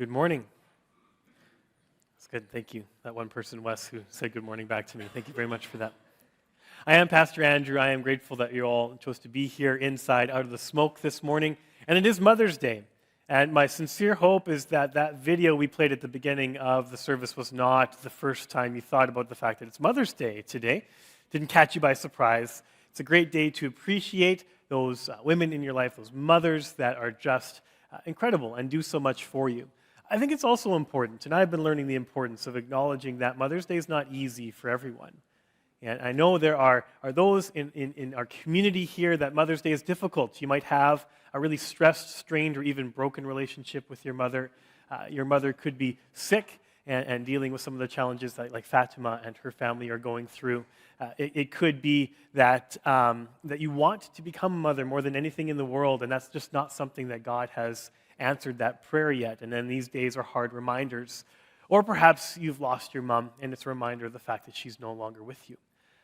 Good morning. That's good. Thank you. That one person, Wes, who said good morning back to me. Thank you very much for that. I am Pastor Andrew. I am grateful that you all chose to be here inside out of the smoke this morning. And it is Mother's Day. And my sincere hope is that that video we played at the beginning of the service was not the first time you thought about the fact that it's Mother's Day today. Didn't catch you by surprise. It's a great day to appreciate those women in your life, those mothers that are just incredible and do so much for you. I think it's also important, and I've been learning the importance of acknowledging that Mother's Day is not easy for everyone. And I know there are those in our community here that Mother's Day is difficult. You might have a really stressed, strained, or even broken relationship with your mother. Your mother could be sick and dealing with some of the challenges that like Fatima and her family are going through. It could be that you want to become a mother more than anything in the world, and that's just not something that God has answered that prayer yet. And then these days are hard reminders. Or perhaps you've lost your mom, and it's a reminder of the fact that she's no longer with you.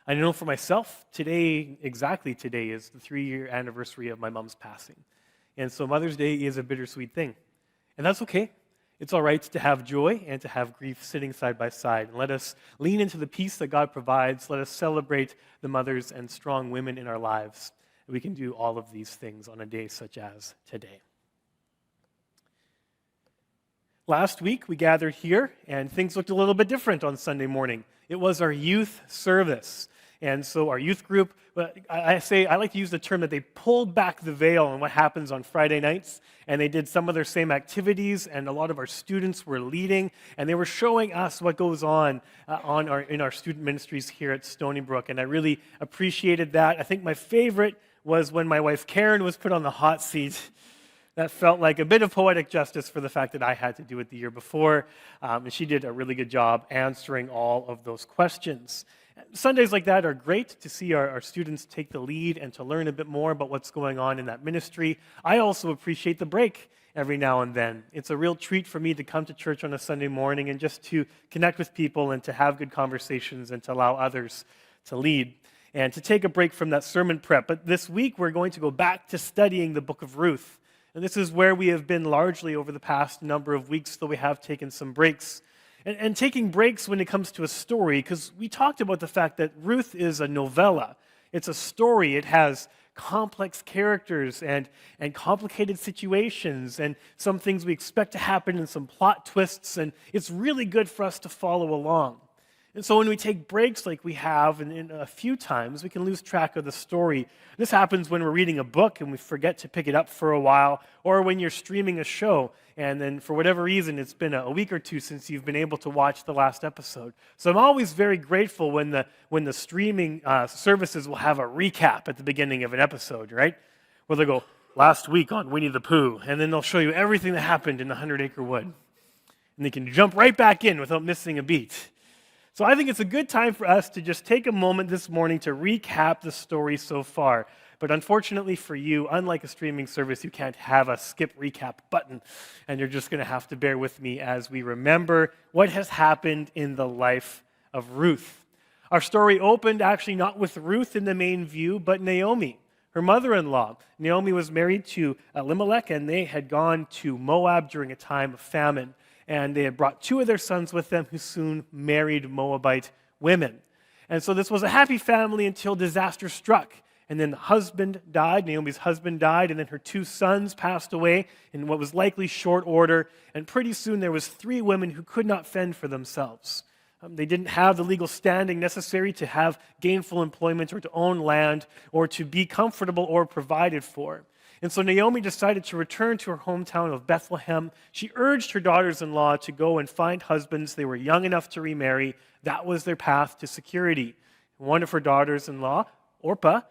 I know for myself, exactly today, is the 3-year anniversary of my mom's passing. And so Mother's Day is a bittersweet thing. And that's okay. It's all right to have joy and to have grief sitting side by side. And let us lean into the peace that God provides. Let us celebrate the mothers and strong women in our lives. We can do all of these things on a day such as today. Last week, we gathered here, and things looked a little bit different on Sunday morning. It was our youth service. And so our youth group, I like to use the term that they pulled back the veil on what happens on Friday nights, and they did some of their same activities, and a lot of our students were leading, and they were showing us what goes on in our student ministries here at Stony Brook, and I really appreciated that. I think my favorite was when my wife Karen was put on the hot seat. That felt like a bit of poetic justice for the fact that I had to do it the year before, and she did a really good job answering all of those questions. Sundays like that are great to see our students take the lead and to learn a bit more about what's going on in that ministry. I also appreciate the break every now and then. It's a real treat for me to come to church on a Sunday morning and just to connect with people and to have good conversations and to allow others to lead and to take a break from that sermon prep. But this week we're going to go back to studying the book of Ruth. And this is where we have been largely over the past number of weeks, though we have taken some breaks. And taking breaks when it comes to a story, because we talked about the fact that Ruth is a novella. It's a story. It has complex characters and complicated situations and some things we expect to happen and some plot twists. And it's really good for us to follow along. And so when we take breaks like we have in a few times, we can lose track of the story. This happens when we're reading a book and we forget to pick it up for a while, or when you're streaming a show, and then for whatever reason, it's been a week or two since you've been able to watch the last episode. So I'm always very grateful when the streaming services will have a recap at the beginning of an episode, right? Where they'll go, last week on Winnie the Pooh, and then they'll show you everything that happened in the 100-Acre Wood. And they can jump right back in without missing a beat. So I think it's a good time for us to just take a moment this morning to recap the story so far. But unfortunately for you, unlike a streaming service, you can't have a skip recap button. And you're just going to have to bear with me as we remember what has happened in the life of Ruth. Our story opened actually not with Ruth in the main view, but Naomi, her mother-in-law. Naomi was married to Elimelech, and they had gone to Moab during a time of famine. And they had brought 2 of their sons with them who soon married Moabite women. And so this was a happy family until disaster struck. And then the husband died, Naomi's husband died, and then her 2 sons passed away in what was likely short order. And pretty soon there was 3 women who could not fend for themselves. They didn't have the legal standing necessary to have gainful employment or to own land or to be comfortable or provided for. And so Naomi decided to return to her hometown of Bethlehem. She urged her daughters-in-law to go and find husbands. They were young enough to remarry. That was their path to security. One of her daughters-in-law, Orpah,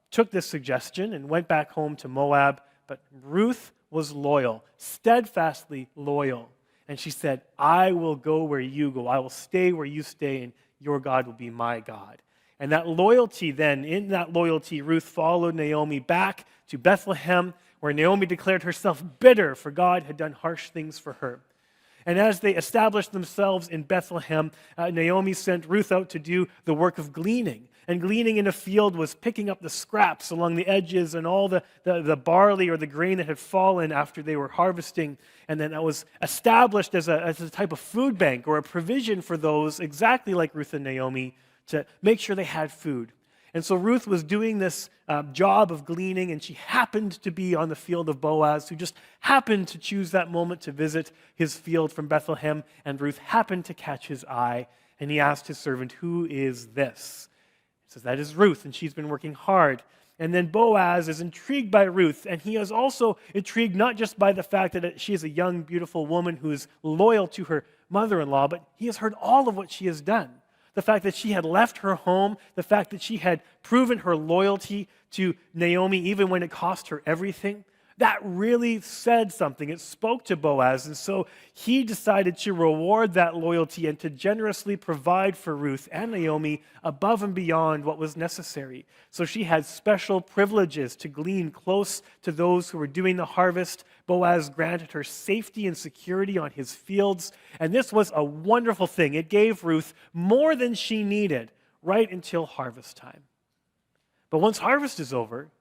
took this suggestion and went back home to Moab. But Ruth was loyal, steadfastly loyal. And she said, I will go where you go. I will stay where you stay, and your God will be my God. And that loyalty then, in that loyalty, Ruth followed Naomi back to Bethlehem, where Naomi declared herself bitter, for God had done harsh things for her. And as they established themselves in Bethlehem, Naomi sent Ruth out to do the work of gleaning. And gleaning in a field was picking up the scraps along the edges and all the barley or the grain that had fallen after they were harvesting. And then that was established as a type of food bank or a provision for those, exactly like Ruth and Naomi, to make sure they had food. And so Ruth was doing this job of gleaning, and she happened to be on the field of Boaz, who just happened to choose that moment to visit his field from Bethlehem. And Ruth happened to catch his eye, and he asked his servant, "Who is this?" He says, "That is Ruth, and she's been working hard." And then Boaz is intrigued by Ruth, and he is also intrigued not just by the fact that she is a young, beautiful woman who is loyal to her mother-in-law, but he has heard all of what she has done. The fact that she had left her home, the fact that she had proven her loyalty to Naomi even when it cost her everything, that really said something. It spoke to Boaz, and so he decided to reward that loyalty and to generously provide for Ruth and Naomi above and beyond what was necessary. So she had special privileges to glean close to those who were doing the harvest. Boaz granted her safety and security on his fields, and this was a wonderful thing. It gave Ruth more than she needed right until harvest time. But once harvest is over,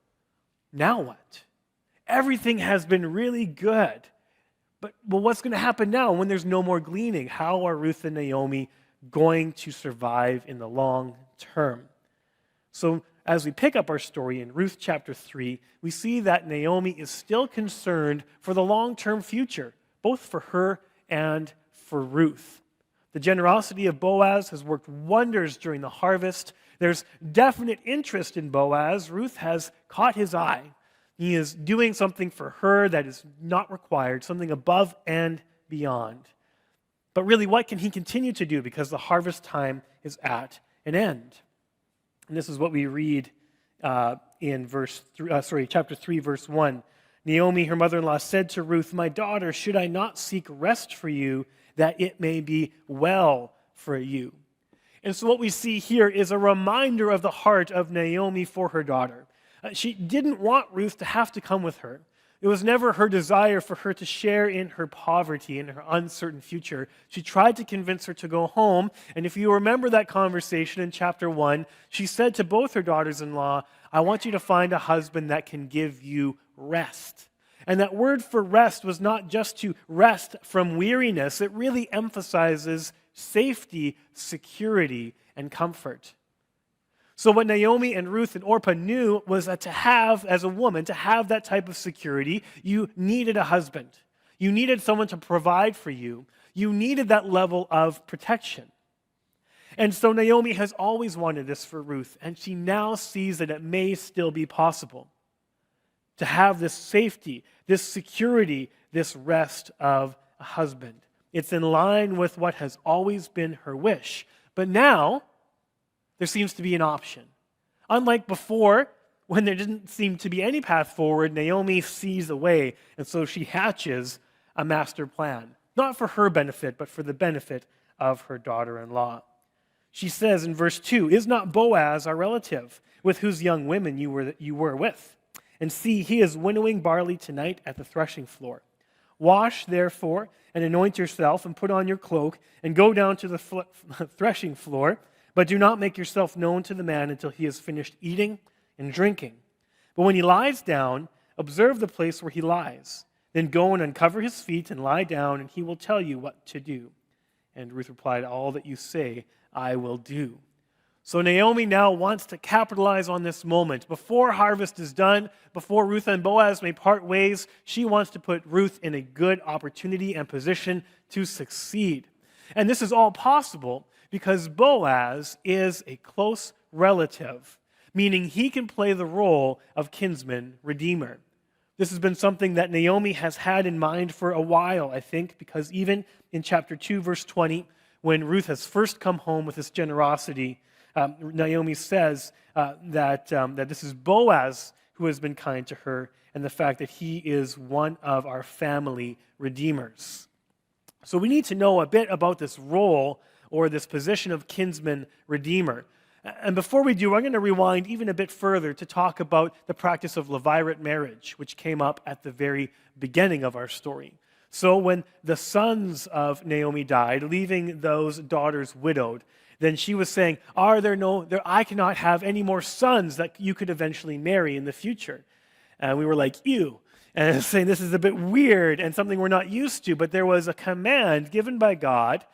now what? Everything has been really good. But what's going to happen now when there's no more gleaning? How are Ruth and Naomi going to survive in the long term? So as we pick up our story in Ruth chapter 3, we see that Naomi is still concerned for the long-term future, both for her and for Ruth. The generosity of Boaz has worked wonders during the harvest. There's definite interest in Boaz. Ruth has caught his eye. He is doing something for her that is not required, something above and beyond. But really, what can he continue to do? Because the harvest time is at an end. And this is what we read in chapter 3, verse 1. Naomi, her mother-in-law, said to Ruth, "My daughter, should I not seek rest for you, that it may be well for you?" And so what we see here is a reminder of the heart of Naomi for her daughter. She didn't want Ruth to have to come with her. It was never her desire for her to share in her poverty and her uncertain future. She tried to convince her to go home, and if you remember that conversation in chapter 1, she said to both her daughters-in-law, "I want you to find a husband that can give you rest." And that word for rest was not just to rest from weariness. It really emphasizes safety, security, and comfort. So what Naomi and Ruth and Orpah knew was that to have, as a woman, to have that type of security, you needed a husband. You needed someone to provide for you. You needed that level of protection. And so Naomi has always wanted this for Ruth, and she now sees that it may still be possible to have this safety, this security, this rest of a husband. It's in line with what has always been her wish. But now, there seems to be an option. Unlike before, when there didn't seem to be any path forward, Naomi sees a way, and so she hatches a master plan. Not for her benefit, but for the benefit of her daughter-in-law. She says in verse 2, "Is not Boaz our relative, with whose young women you were with? And see, he is winnowing barley tonight at the threshing floor. Wash, therefore, and anoint yourself, and put on your cloak, and go down to the threshing floor. But do not make yourself known to the man until he has finished eating and drinking. But when he lies down, observe the place where he lies. Then go and uncover his feet and lie down, and he will tell you what to do." And Ruth replied, "All that you say, I will do." So Naomi now wants to capitalize on this moment. Before harvest is done, before Ruth and Boaz may part ways, she wants to put Ruth in a good opportunity and position to succeed. And this is all possible because Boaz is a close relative, meaning he can play the role of kinsman redeemer. This has been something that Naomi has had in mind for a while, I think, because even in chapter 2, verse 20, when Ruth has first come home with this generosity, Naomi says that this is Boaz who has been kind to her, and the fact that he is one of our family redeemers. So we need to know a bit about this role or this position of kinsman redeemer. And before we do, I'm going to rewind even a bit further to talk about the practice of levirate marriage, which came up at the very beginning of our story. So when the sons of Naomi died, leaving those daughters widowed, then she was saying, I cannot have any more sons that you could eventually marry in the future. And we were like, ew. And saying this is a bit weird and something we're not used to, but there was a command given by God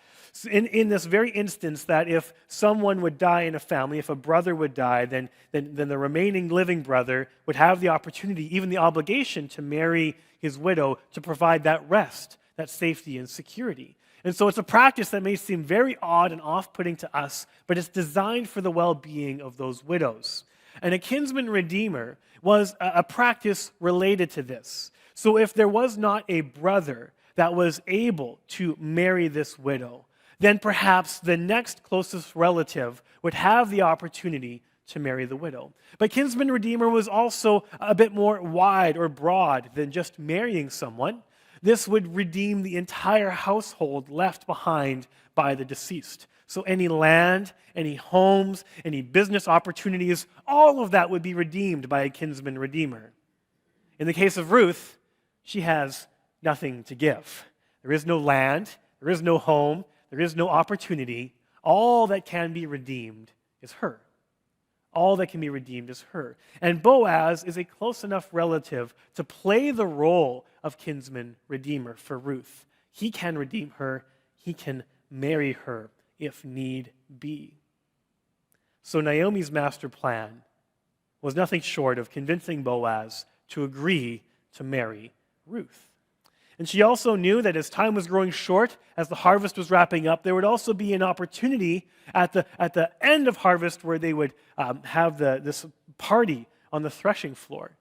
in this very instance that if someone would die in a family, if a brother would die, then the remaining living brother would have the opportunity, even the obligation, to marry his widow to provide that rest, that safety and security. And so it's a practice that may seem very odd and off-putting to us, but it's designed for the well-being of those widows. And a kinsman redeemer was a practice related to this. So if there was not a brother that was able to marry this widow, then perhaps the next closest relative would have the opportunity to marry the widow. But kinsman redeemer was also a bit more wide or broad than just marrying someone. This would redeem the entire household left behind by the deceased. So any land, any homes, any business opportunities, all of that would be redeemed by a kinsman redeemer. In the case of Ruth, she has nothing to give. There is no land, there is no home, there is no opportunity. All that can be redeemed is her. All that can be redeemed is her. And Boaz is a close enough relative to play the role of kinsman redeemer for Ruth. He can redeem her. He can marry her if need be. So Naomi's master plan was nothing short of convincing Boaz to agree to marry Ruth. And she also knew that as time was growing short, as the harvest was wrapping up, there would also be an opportunity at the end of harvest where they would have this party on the threshing floor.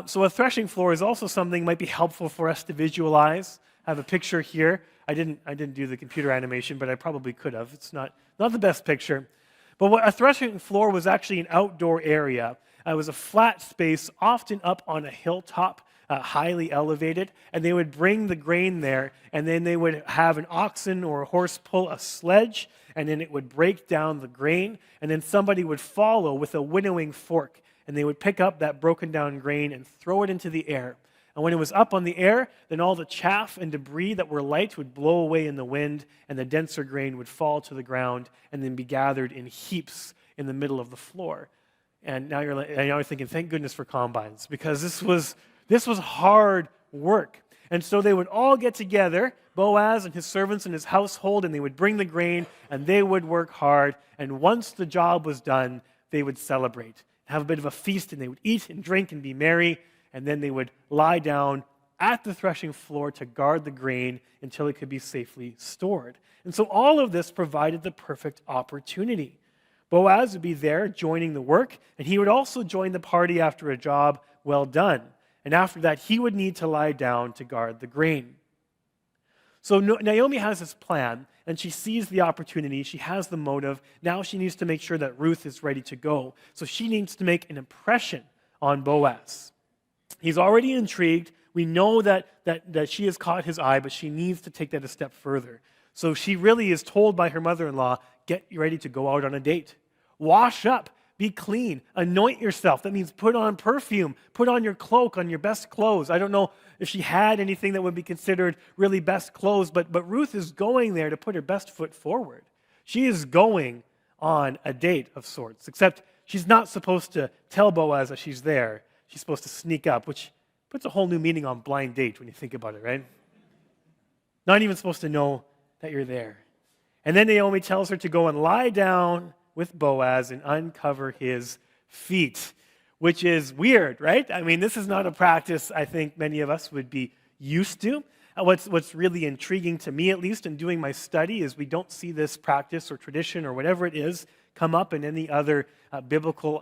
So a threshing floor is also something that might be helpful for us to visualize. I have a picture here. I didn't do the computer animation, but I probably could have. It's not the best picture. But what a threshing floor was actually an outdoor area. It was a flat space, often up on a hilltop, highly elevated, and they would bring the grain there, and then they would have an oxen or a horse pull a sledge, and then it would break down the grain, and then somebody would follow with a winnowing fork, and they would pick up that broken down grain and throw it into the air. And when it was up on the air, then all the chaff and debris that were light would blow away in the wind, and the denser grain would fall to the ground and then be gathered in heaps in the middle of the floor. And now you're thinking, thank goodness for combines, because this was hard work. And so they would all get together, Boaz and his servants and his household, and they would bring the grain, and they would work hard. And once the job was done, they would celebrate, have a bit of a feast, and they would eat and drink and be merry. And then they would lie down at the threshing floor to guard the grain until it could be safely stored. And so all of this provided the perfect opportunity. Boaz would be there joining the work, and he would also join the party after a job well done. And after that, he would need to lie down to guard the grain. So Naomi has this plan, and she sees the opportunity. She has the motive. Now she needs to make sure that Ruth is ready to go. So she needs to make an impression on Boaz. He's already intrigued. We know that she has caught his eye, but she needs to take that a step further. So she really is told by her mother-in-law, get ready to go out on a date. Wash up. Be clean. Anoint yourself. That means put on perfume. Put on your cloak, on your best clothes. I don't know if she had anything that would be considered really best clothes, but Ruth is going there to put her best foot forward. She is going on a date of sorts, except she's not supposed to tell Boaz that she's there. She's supposed to sneak up, which puts a whole new meaning on blind date when you think about it, right? Not even supposed to know that you're there. And then Naomi tells her to go and lie down with Boaz and uncover his feet, which is weird, right? I mean, this is not a practice I think many of us would be used to. What's really intriguing to me, at least in doing my study, is we don't see this practice or tradition or whatever it is come up in any other biblical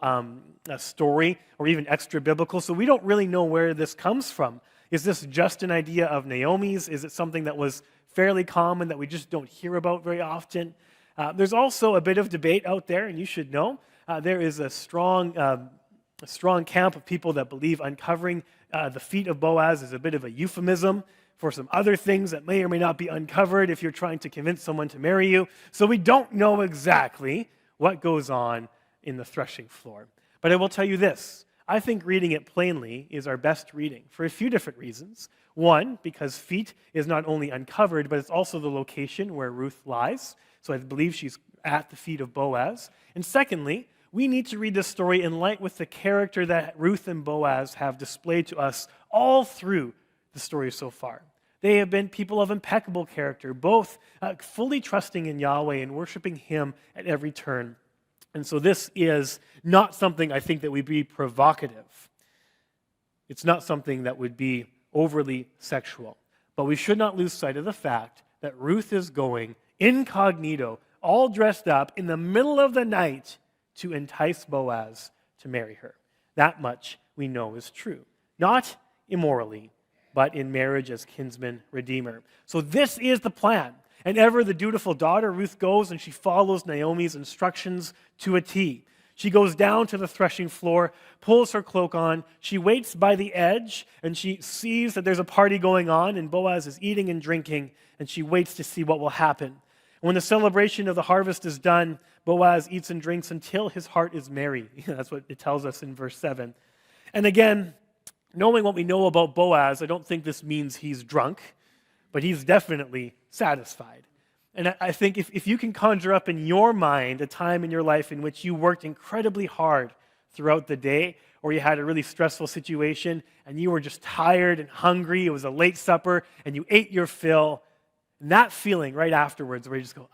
story or even extra biblical. So we don't really know where this comes from. Is this just an idea of Naomi's? Is it something that was fairly common that we just don't hear about very often? There's also a bit of debate out there, and you should know. There is a strong camp of people that believe uncovering the feet of Boaz is a bit of a euphemism for some other things that may or may not be uncovered if you're trying to convince someone to marry you. So we don't know exactly what goes on in the threshing floor. But I will tell you this. I think reading it plainly is our best reading for a few different reasons. One, because feet is not only uncovered, but it's also the location where Ruth lies. So I believe she's at the feet of Boaz. And secondly, we need to read this story in light with the character that Ruth and Boaz have displayed to us all through the story so far. They have been people of impeccable character, both fully trusting in Yahweh and worshiping Him at every turn. And so this is not something I think that would be provocative. It's not something that would be overly sexual. But we should not lose sight of the fact that Ruth is going incognito, all dressed up in the middle of the night to entice Boaz to marry her. That much we know is true. Not immorally, but in marriage as kinsman redeemer. So this is the plan. And ever the dutiful daughter, Ruth goes and she follows Naomi's instructions to a T. She goes down to the threshing floor, pulls her cloak on, she waits by the edge, and she sees that there's a party going on, and Boaz is eating and drinking, and she waits to see what will happen. When the celebration of the harvest is done, Boaz eats and drinks until his heart is merry. That's what it tells us in verse 7. And again, knowing what we know about Boaz, I don't think this means he's drunk, but he's definitely satisfied. And I think if you can conjure up in your mind a time in your life in which you worked incredibly hard throughout the day, or you had a really stressful situation, and you were just tired and hungry, it was a late supper, and you ate your fill, and that feeling right afterwards where you just go,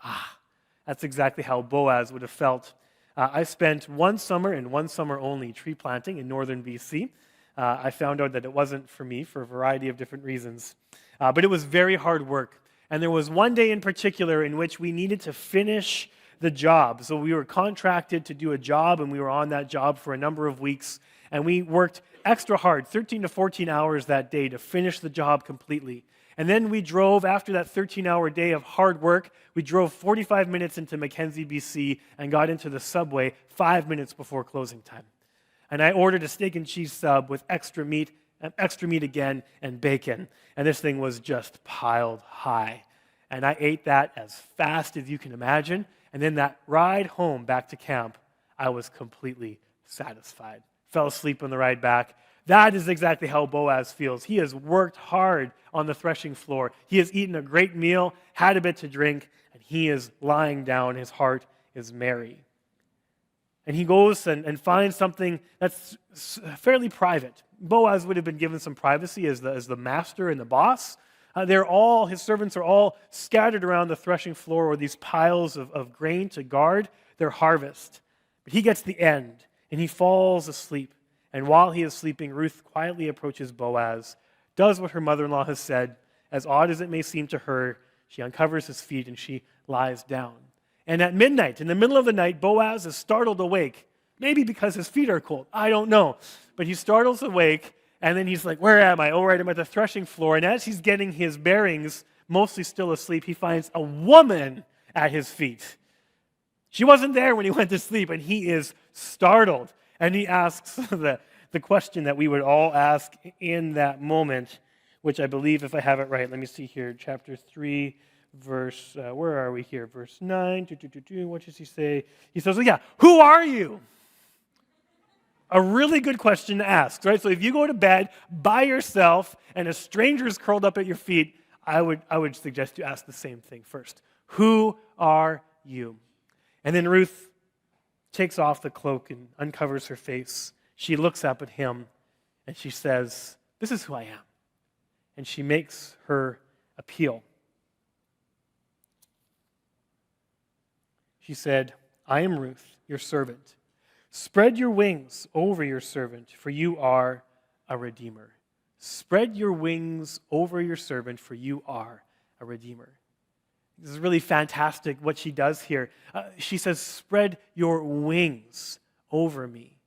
that's exactly how Boaz would have felt. I spent one summer and one summer only tree planting in northern BC. I found out that it wasn't for me for a variety of different reasons. But it was very hard work. And there was one day in particular in which we needed to finish the job. So we were contracted to do a job, and we were on that job for a number of weeks. And we worked extra hard, 13 to 14 hours that day to finish the job completely. And then we drove, after that 13-hour day of hard work, we drove 45 minutes into Mackenzie, BC, and got into the subway 5 minutes before closing time. And I ordered a steak and cheese sub with extra meat again, and bacon. And this thing was just piled high. And I ate that as fast as you can imagine. And then that ride home back to camp, I was completely satisfied. Fell asleep on the ride back. That is exactly how Boaz feels. He has worked hard on the threshing floor. He has eaten a great meal, had a bit to drink, and he is lying down. His heart is merry. And he goes and finds something that's fairly private. Boaz would have been given some privacy as the master and the boss. His servants are all scattered around the threshing floor with these piles of grain to guard their harvest. But he gets the end, and he falls asleep. And while he is sleeping, Ruth quietly approaches Boaz, does what her mother-in-law has said. As odd as it may seem to her, she uncovers his feet and she lies down. And at midnight, in the middle of the night, Boaz is startled awake. Maybe because his feet are cold. I don't know. But he startles awake, and then he's like, where am I? Oh, right, I'm at the threshing floor. And as he's getting his bearings, mostly still asleep, he finds a woman at his feet. She wasn't there when he went to sleep, and he is startled. And he asks the question that we would all ask in that moment, which I believe, if I have it right, let me see here, chapter 3, verse, where are we here? Verse 9, what does he say? He says, who are you? A really good question to ask, right? So if you go to bed by yourself and a stranger is curled up at your feet, I would suggest you ask the same thing first. Who are you? And then Ruth takes off the cloak and uncovers her face. She looks up at him and she says, this is who I am. And she makes her appeal. She said, I am Ruth, your servant. Spread your wings over your servant, for you are a redeemer. Spread your wings over your servant, for you are a redeemer. This is really fantastic what she does here. She says, spread your wings over me.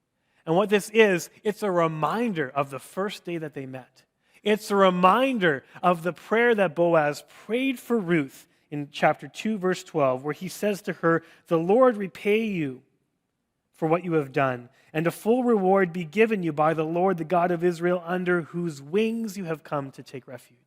And what this is, it's a reminder of the first day that they met. It's a reminder of the prayer that Boaz prayed for Ruth in chapter 2, verse 12, where he says to her, the Lord repay you for what you have done, and a full reward be given you by the Lord, the God of Israel, under whose wings you have come to take refuge.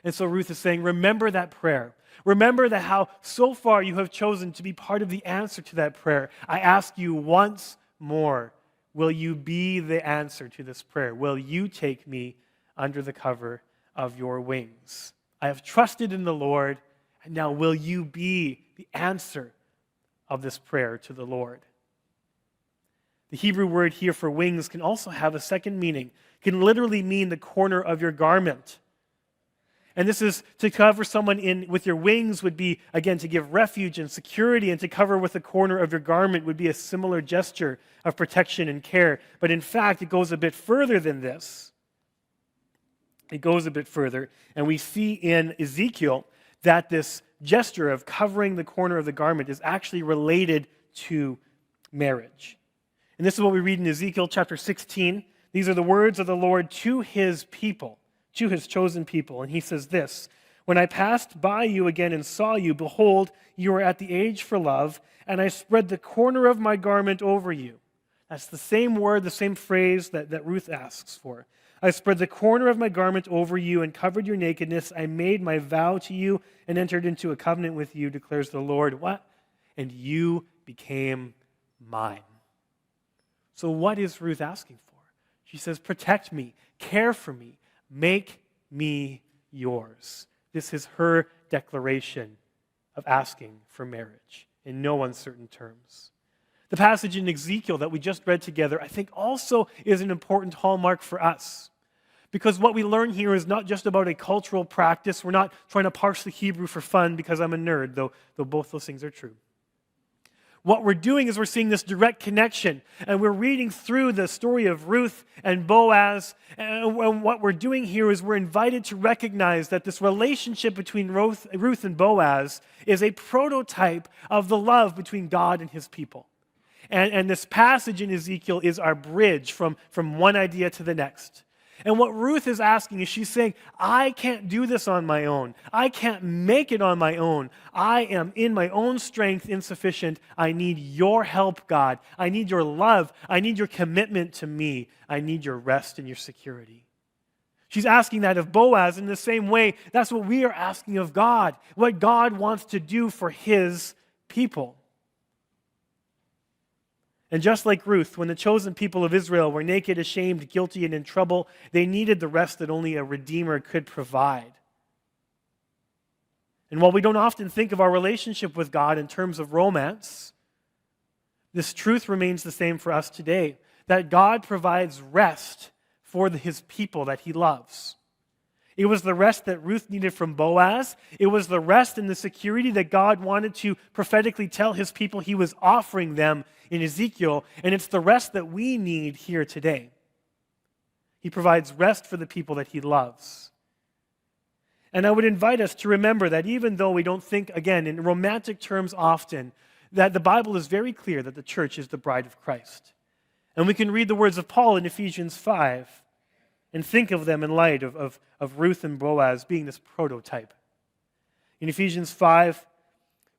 And so Ruth is saying, remember that prayer. Remember that how so far you have chosen to be part of the answer to that prayer. I ask you once more, will you be the answer to this prayer? Will you take me under the cover of your wings? I have trusted in the Lord, and now will you be the answer of this prayer to the Lord? The Hebrew word here for wings can also have a second meaning. It can literally mean the corner of your garment. And this is to cover someone in with your wings would be, again, to give refuge and security, and to cover with the corner of your garment would be a similar gesture of protection and care. But in fact, it goes a bit further than this. It goes a bit further, and we see in Ezekiel that this gesture of covering the corner of the garment is actually related to marriage. And this is what we read in Ezekiel chapter 16. These are the words of the Lord to his people, to his chosen people. And he says this, "When I passed by you again and saw you, behold, you are at the age for love, and I spread the corner of my garment over you." That's the same word, the same phrase that Ruth asks for. "I spread the corner of my garment over you and covered your nakedness. I made my vow to you and entered into a covenant with you, declares the Lord." What? "And you became mine." So what is Ruth asking for? She says, protect me, care for me, make me yours. This is her declaration of asking for marriage in no uncertain terms. The passage in Ezekiel that we just read together, I think also is an important hallmark for us. Because what we learn here is not just about a cultural practice. We're not trying to parse the Hebrew for fun because I'm a nerd, though both those things are true. What we're doing is we're seeing this direct connection, and we're reading through the story of Ruth and Boaz, and what we're doing here is we're invited to recognize that this relationship between Ruth and Boaz is a prototype of the love between God and his people. And this passage in Ezekiel is our bridge from one idea to the next. And what Ruth is asking is she's saying, I can't do this on my own. I can't make it on my own. I am in my own strength insufficient. I need your help, God. I need your love. I need your commitment to me. I need your rest and your security. She's asking that of Boaz in the same way. That's what we are asking of God, what God wants to do for his people. And just like Ruth, when the chosen people of Israel were naked, ashamed, guilty, and in trouble, they needed the rest that only a Redeemer could provide. And while we don't often think of our relationship with God in terms of romance, this truth remains the same for us today, that God provides rest for his people that he loves. It was the rest that Ruth needed from Boaz. It was the rest and the security that God wanted to prophetically tell his people he was offering them in Ezekiel, and it's the rest that we need here today. He provides rest for the people that he loves. And I would invite us to remember that even though we don't think, again, in romantic terms often, that the Bible is very clear that the church is the bride of Christ. And we can read the words of Paul in Ephesians 5 and think of them in light of Ruth and Boaz being this prototype. In Ephesians 5,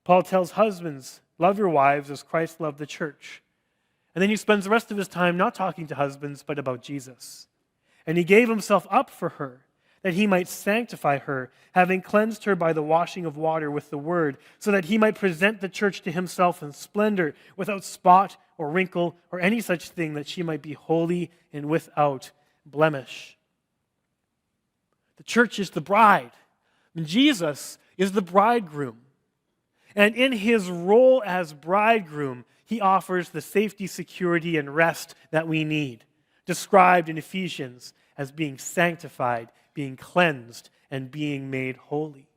Paul tells husbands, love your wives as Christ loved the church. And then he spends the rest of his time not talking to husbands, but about Jesus. And he gave himself up for her, that he might sanctify her, having cleansed her by the washing of water with the word, so that he might present the church to himself in splendor, without spot or wrinkle or any such thing, that she might be holy and without blemish. The church is the bride, and Jesus is the bridegroom. And in his role as bridegroom, he offers the safety, security, and rest that we need, described in Ephesians as being sanctified, being cleansed, and being made holy.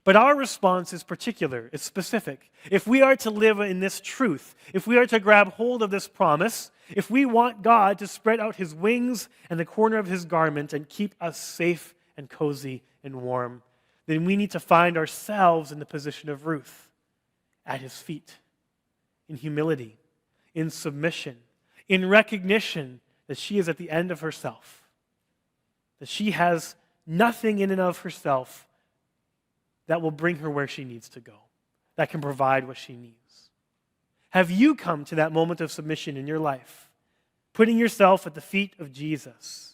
But our response is particular, it's specific. If we are to live in this truth, if we are to grab hold of this promise, if we want God to spread out his wings and the corner of his garment and keep us safe and cozy and warm, then we need to find ourselves in the position of Ruth, at his feet, in humility, in submission, in recognition that she is at the end of herself, that she has nothing in and of herself that will bring her where she needs to go, that can provide what she needs. Have you come to that moment of submission in your life, putting yourself at the feet of Jesus?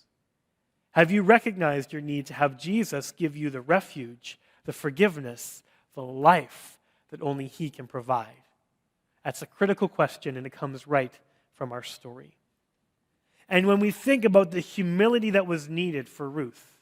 Have you recognized your need to have Jesus give you the refuge, the forgiveness, the life that only he can provide? That's a critical question, and it comes right from our story. And when we think about the humility that was needed for Ruth,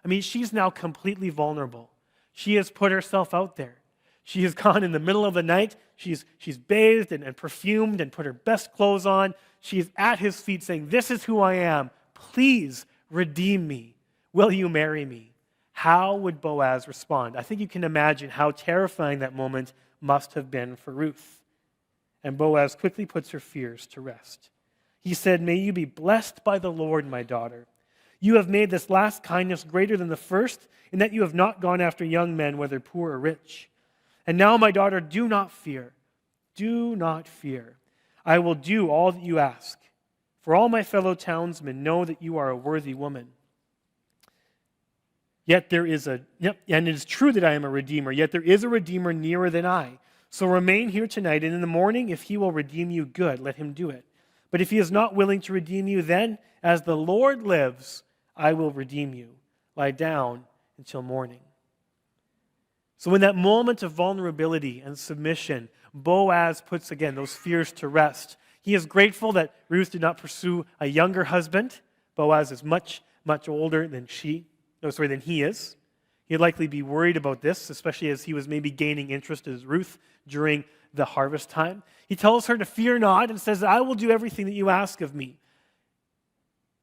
I mean, she's now completely vulnerable. She has put herself out there. She has gone in the middle of the night. She's bathed and perfumed and put her best clothes on. She's at his feet saying, "This is who I am. Please redeem me. Will you marry me?" How would Boaz respond? I think you can imagine how terrifying that moment must have been for Ruth. And Boaz quickly puts her fears to rest. He said, "May you be blessed by the Lord, my daughter. You have made this last kindness greater than the first, in that you have not gone after young men, whether poor or rich. And now, my daughter, do not fear. Do not fear. I will do all that you ask. For all my fellow townsmen know that you are a worthy woman. And it is true that I am a redeemer, yet there is a redeemer nearer than I. So remain here tonight, and in the morning, if he will redeem you, good, let him do it. But if he is not willing to redeem you, then, as the Lord lives, I will redeem you. Lie down until morning." So in that moment of vulnerability and submission, Boaz puts again those fears to rest. He is grateful that Ruth did not pursue a younger husband. Boaz is much, much older than he is. He'd likely be worried about this, especially as he was maybe gaining interest as Ruth during the harvest time. He tells her to fear not and says, "I will do everything that you ask of me."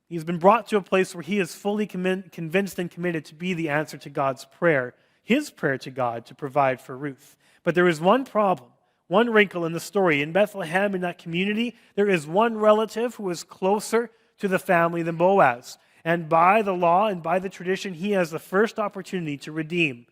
He's been brought to a place where he is fully convinced and committed to be the answer to God's prayer, his prayer to God to provide for Ruth. But there is one problem, one wrinkle in the story. In Bethlehem, in that community, there is one relative who is closer to the family than Boaz. And by the law and by the tradition, he has the first opportunity to redeem.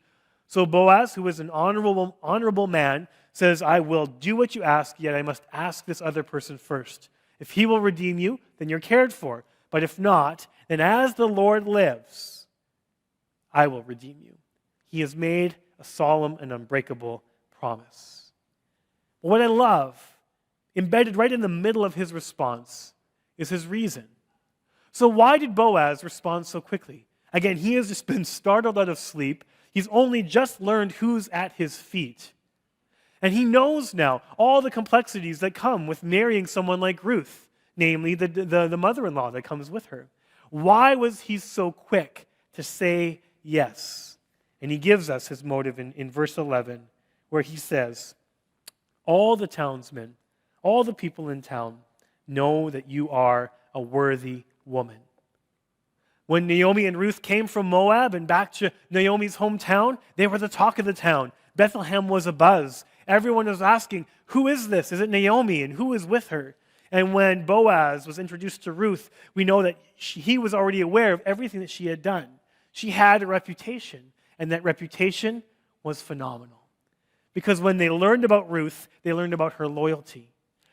So Boaz, who is an honorable man, says, "I will do what you ask, yet I must ask this other person first. If he will redeem you, then you're cared for. But if not, then as the Lord lives, I will redeem you." He has made a solemn and unbreakable promise. What I love, embedded right in the middle of his response, is his reason. So why did Boaz respond so quickly? Again, he has just been startled out of sleep. He's only just learned who's at his feet. And he knows now all the complexities that come with marrying someone like Ruth, namely the mother-in-law that comes with her. Why was he so quick to say yes? And he gives us his motive in verse 11, where he says, "All the townsmen, all the people in town know that you are a worthy woman." When Naomi and Ruth came from Moab and back to Naomi's hometown, they were the talk of the town. Bethlehem was abuzz. Everyone was asking, "Who is this? Is it Naomi? And who is with her?" And when Boaz was introduced to Ruth, we know that he was already aware of everything that she had done. She had a reputation, and that reputation was phenomenal. Because when they learned about Ruth, they learned about her loyalty.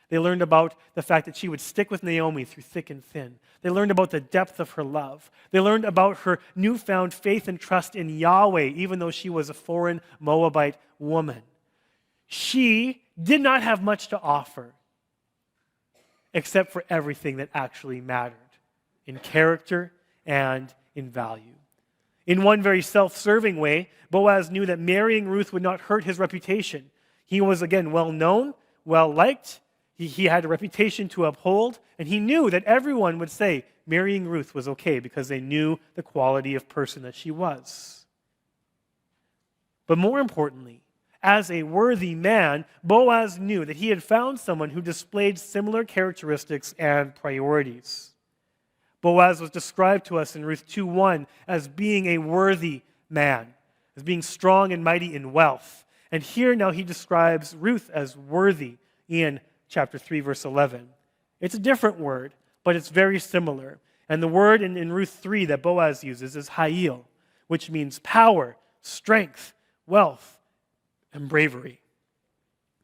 They learned about the fact that she would stick with Naomi through thick and thin. They learned about the depth of her love. They learned about her newfound faith and trust in Yahweh, even though she was a foreign Moabite woman. She did not have much to offer, except for everything that actually mattered in character and in value. In one very self-serving way, Boaz knew that marrying Ruth would not hurt his reputation. He was, again, well-known, well-liked. He had a reputation to uphold, and he knew that everyone would say marrying Ruth was okay because they knew the quality of person that she was. But more importantly, as a worthy man, Boaz knew that he had found someone who displayed similar characteristics and priorities. Boaz was described to us in Ruth 2:1 as being a worthy man, as being strong and mighty in wealth. And here now he describes Ruth as worthy in chapter 3, verse 11. It's a different word, but it's very similar. And the word in Ruth 3 that Boaz uses is hayil, which means power, strength, wealth, and bravery.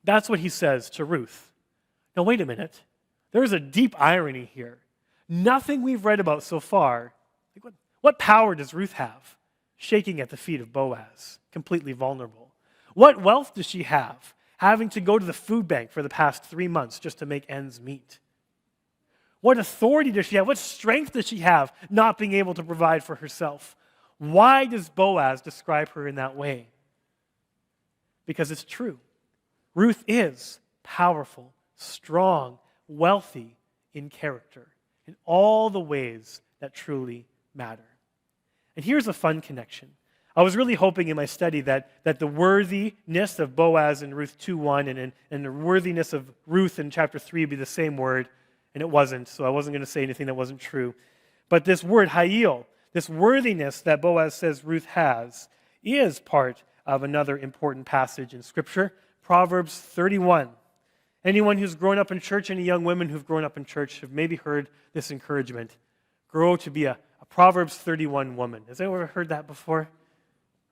That's what he says to Ruth. Now, wait a minute. There's a deep irony here. Nothing we've read about so far, what power does Ruth have? Shaking at the feet of Boaz, completely vulnerable. What wealth does she have? Having to go to the food bank for the past 3 months just to make ends meet. What authority does she have? What strength does she have not being able to provide for herself? Why does Boaz describe her in that way? Because it's true. Ruth is powerful, strong, wealthy in character. in all the ways that truly matter. And here's a fun connection. I was really hoping in my study that the worthiness of Boaz in Ruth 2:1 and the worthiness of Ruth in chapter 3 would be the same word, and it wasn't, so I wasn't going to say anything that wasn't true. But this word, hayil, this worthiness that Boaz says Ruth has, is part of another important passage in Scripture, Proverbs 31. Anyone who's grown up in church, any young women who've grown up in church have maybe heard this encouragement. Grow to be a Proverbs 31 woman. Has anyone ever heard that before?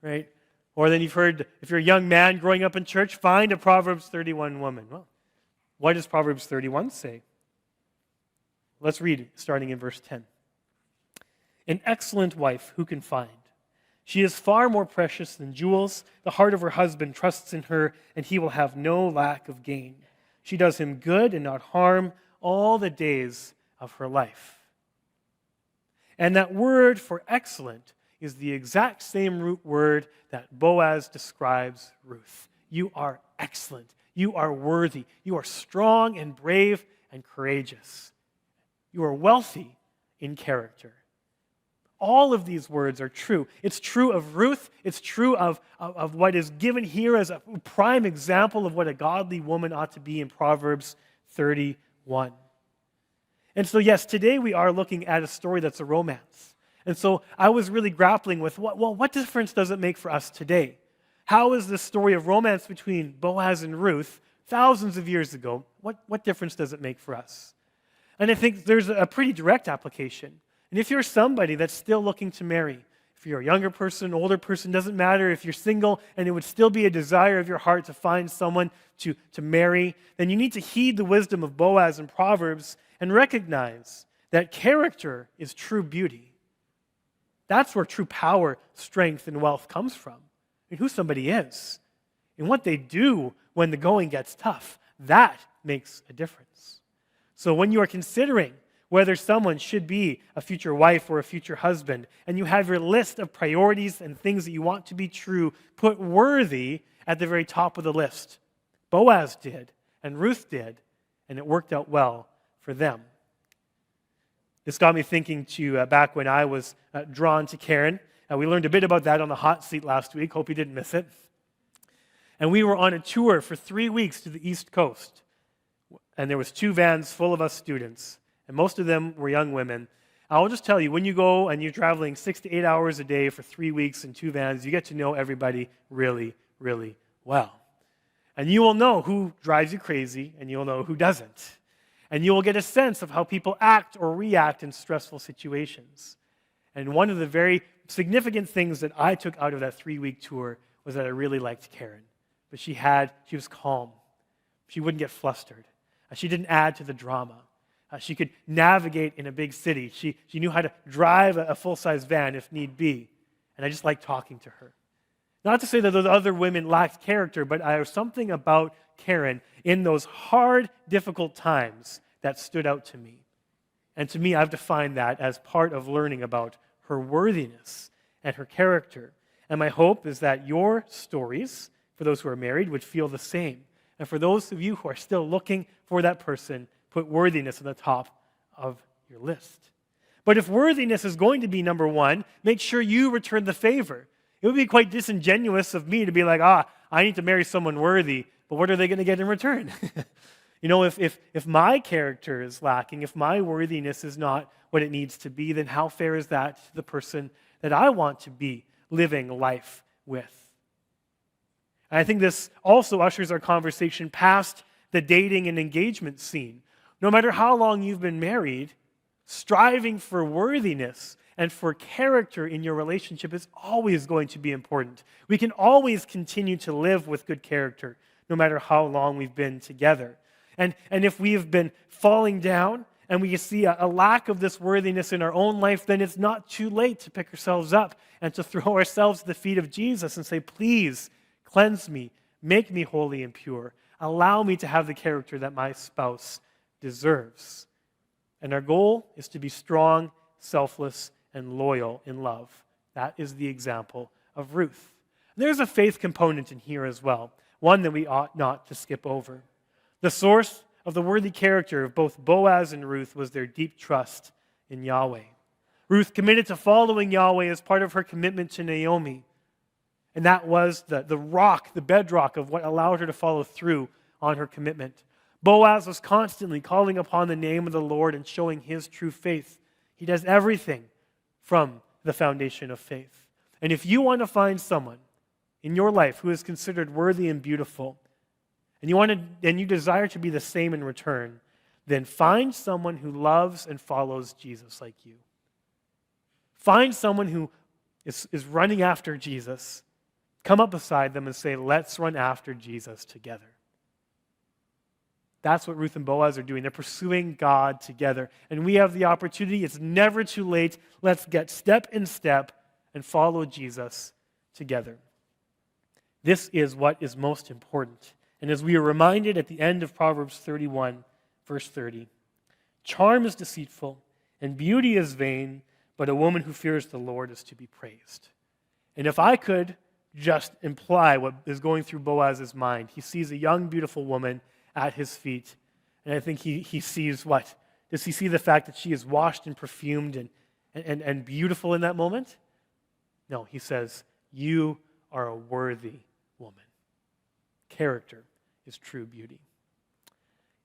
Right? Or then you've heard, if you're a young man growing up in church, find a Proverbs 31 woman. Well, what does Proverbs 31 say? Let's read it, starting in verse 10. An excellent wife who can find? She is far more precious than jewels. The heart of her husband trusts in her, and he will have no lack of gain. She does him good and not harm all the days of her life. And that word for excellent is the exact same root word that Boaz describes Ruth. You are excellent. You are worthy. You are strong and brave and courageous. You are wealthy in character. All of these words are true. It's true of Ruth. It's true of what is given here as a prime example of what a godly woman ought to be in Proverbs 31. And so, yes, today we are looking at a story that's a romance. And so I was really grappling with, what difference does it make for us today? How is this story of romance between Boaz and Ruth thousands of years ago, what difference does it make for us? And I think there's a pretty direct application. And if you're somebody that's still looking to marry, if you're a younger person, older person, doesn't matter, if you're single and it would still be a desire of your heart to find someone to marry, then you need to heed the wisdom of Boaz and Proverbs and recognize that character is true beauty. That's where true power, strength, and wealth comes from. And who somebody is. And what they do when the going gets tough. That makes a difference. So when you are considering whether someone should be a future wife or a future husband, and you have your list of priorities and things that you want to be true, put worthy at the very top of the list. Boaz did, and Ruth did, and it worked out well for them. This got me thinking to back when I was drawn to Karen. We learned a bit about that on the hot seat last week. Hope you didn't miss it. And we were on a tour for 3 weeks to the East Coast. And there was 2 vans full of us students. And most of them were young women. I'll just tell you, when you go and you're traveling 6 to 8 hours a day for 3 weeks in 2 vans, you get to know everybody really, really well. And you will know who drives you crazy, and you'll know who doesn't. And you will get a sense of how people act or react in stressful situations. And one of the very significant things that I took out of that 3-week tour was that I really liked Karen. But she was calm. She wouldn't get flustered. She didn't add to the drama. She could navigate in a big city. She knew how to drive a full-size van if need be. And I just liked talking to her. Not to say that those other women lacked character, but there was something about Karen in those hard, difficult times that stood out to me. And to me, I've defined that as part of learning about her worthiness and her character. And my hope is that your stories, for those who are married, would feel the same. And for those of you who are still looking for that person, put worthiness at the top of your list. But if worthiness is going to be number one, make sure you return the favor. It would be quite disingenuous of me to be like, I need to marry someone worthy, but what are they going to get in return? If my character is lacking, if my worthiness is not what it needs to be, then how fair is that to the person that I want to be living life with? And I think this also ushers our conversation past the dating and engagement scene. No matter how long you've been married, striving for worthiness and for character in your relationship is always going to be important. We can always continue to live with good character, no matter how long we've been together. And if we've been falling down and we see a lack of this worthiness in our own life, then it's not too late to pick ourselves up and to throw ourselves at the feet of Jesus and say, please cleanse me, make me holy and pure. Allow me to have the character that my spouse deserves. And our goal is to be strong, selfless, and loyal in love. That is the example of Ruth. There's a faith component in here as well, one that we ought not to skip over. The source of the worthy character of both Boaz and Ruth was their deep trust in Yahweh. Ruth committed to following Yahweh as part of her commitment to Naomi. And that was the rock, the bedrock of what allowed her to follow through on her commitment. Boaz was constantly calling upon the name of the Lord and showing his true faith. He does everything from the foundation of faith. And if you want to find someone in your life who is considered worthy and beautiful, and you desire to be the same in return, then find someone who loves and follows Jesus like you. Find someone who is running after Jesus. Come up beside them and say, let's run after Jesus together. That's what Ruth and Boaz are doing. They're pursuing God together. And we have the opportunity. It's never too late. Let's get step in step and follow Jesus together. This is what is most important. And as we are reminded at the end of Proverbs 31, verse 30, charm is deceitful and beauty is vain, but a woman who fears the Lord is to be praised. And if I could just imply what is going through Boaz's mind, he sees a young, beautiful woman at his feet. And I think he sees what? Does he see the fact that she is washed and perfumed and beautiful in that moment? No, he says, you are a worthy woman. Character is true beauty.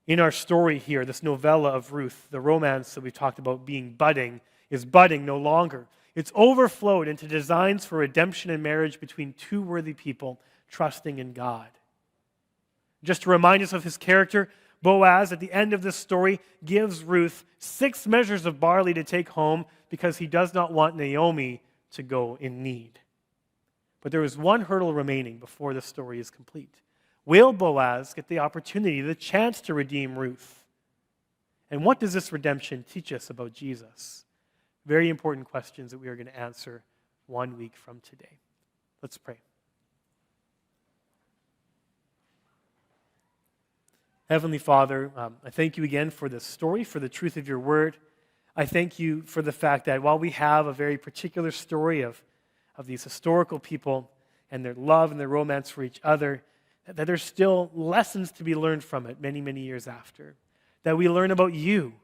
In our story here, this novella of Ruth, the romance that we talked about being budding, is budding no longer. It's overflowed into designs for redemption and marriage between two worthy people trusting in God. Just to remind us of his character, Boaz, at the end of this story, gives Ruth 6 measures of barley to take home because he does not want Naomi to go in need. But there is one hurdle remaining before the story is complete. Will Boaz get the opportunity, the chance to redeem Ruth? And what does this redemption teach us about Jesus? Very important questions that we are going to answer 1 week from today. Let's pray. Heavenly Father, I thank you again for this story, for the truth of your word. I thank you for the fact that while we have a very particular story of these historical people and their love and their romance for each other, that there's still lessons to be learned from it many, many years after. That we learn about you.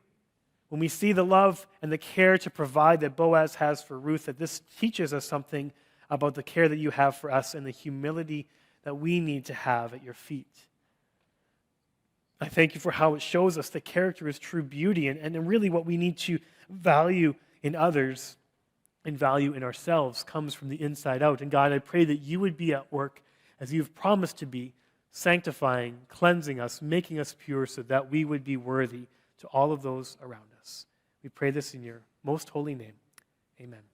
When we see the love and the care to provide that Boaz has for Ruth, that this teaches us something about the care that you have for us and the humility that we need to have at your feet. I thank you for how it shows us that character is true beauty and really what we need to value in others and value in ourselves comes from the inside out. And God, I pray that you would be at work as you've promised to be, sanctifying, cleansing us, making us pure so that we would be worthy to all of those around us. We pray this in your most holy name. Amen.